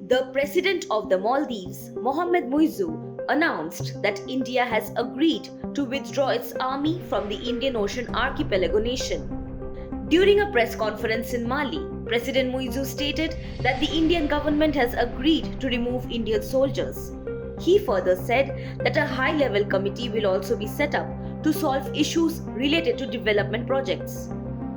The president of the Maldives, Mohamed Muizzu, announced that India has agreed to withdraw its army from the Indian Ocean archipelago nation. During a press conference in Mali, President Muizzu stated that the Indian government has agreed to remove Indian soldiers. He further said that a high-level committee will also be set up to solve issues related to development projects.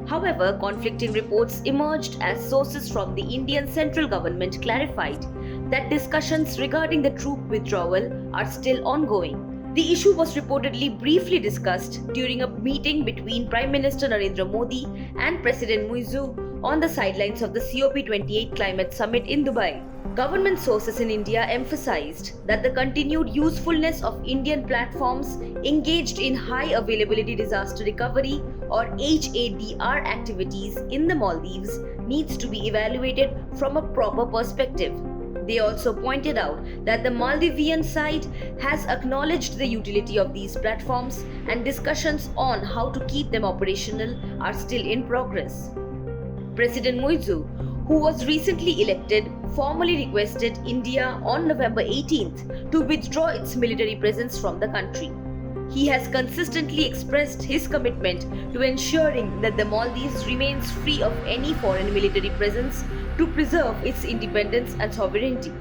However, conflicting reports emerged as sources from the Indian central government clarified that discussions regarding the troop withdrawal are still ongoing. The issue was reportedly briefly discussed during a meeting between Prime Minister Narendra Modi and President Muizzu on the sidelines of the COP28 climate summit in Dubai. Government sources in India emphasized that the continued usefulness of Indian platforms engaged in high availability disaster recovery or HADR activities in the Maldives needs to be evaluated from a proper perspective. They also pointed out that the Maldivian side has acknowledged the utility of these platforms and discussions on how to keep them operational are still in progress. President Muizzu, who was recently elected, formally requested India on November 18th to withdraw its military presence from the country. He has consistently expressed his commitment to ensuring that the Maldives remains free of any foreign military presence to preserve its independence and sovereignty.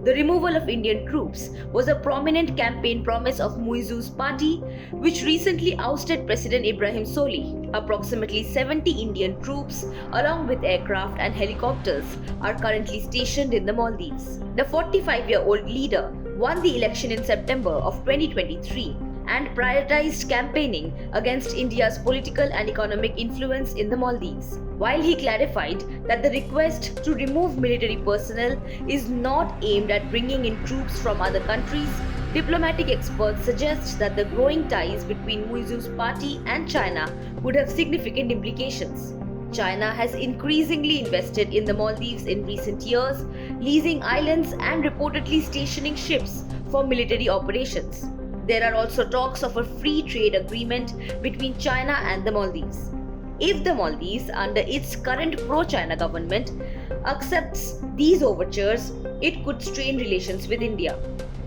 The removal of Indian troops was a prominent campaign promise of Muizzu's party, which recently ousted President Ibrahim Solih. Approximately 70 Indian troops, along with aircraft and helicopters, are currently stationed in the Maldives. The 45-year-old leader won the election in September of 2023 and prioritized campaigning against India's political and economic influence in the Maldives. While he clarified that the request to remove military personnel is not aimed at bringing in troops from other countries, diplomatic experts suggest that the growing ties between Muizzu's party and China would have significant implications. China has increasingly invested in the Maldives in recent years, leasing islands and reportedly stationing ships for military operations. There are also talks of a free trade agreement between China and the Maldives. If the Maldives, under its current pro-China government, accepts these overtures, it could strain relations with India.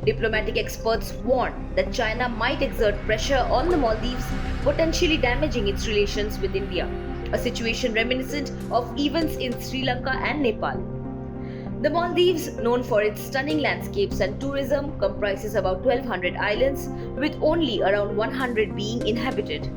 Diplomatic experts warn that China might exert pressure on the Maldives, potentially damaging its relations with India, a situation reminiscent of events in Sri Lanka and Nepal. The Maldives, known for its stunning landscapes and tourism, comprises about 1,200 islands, with only around 100 being inhabited.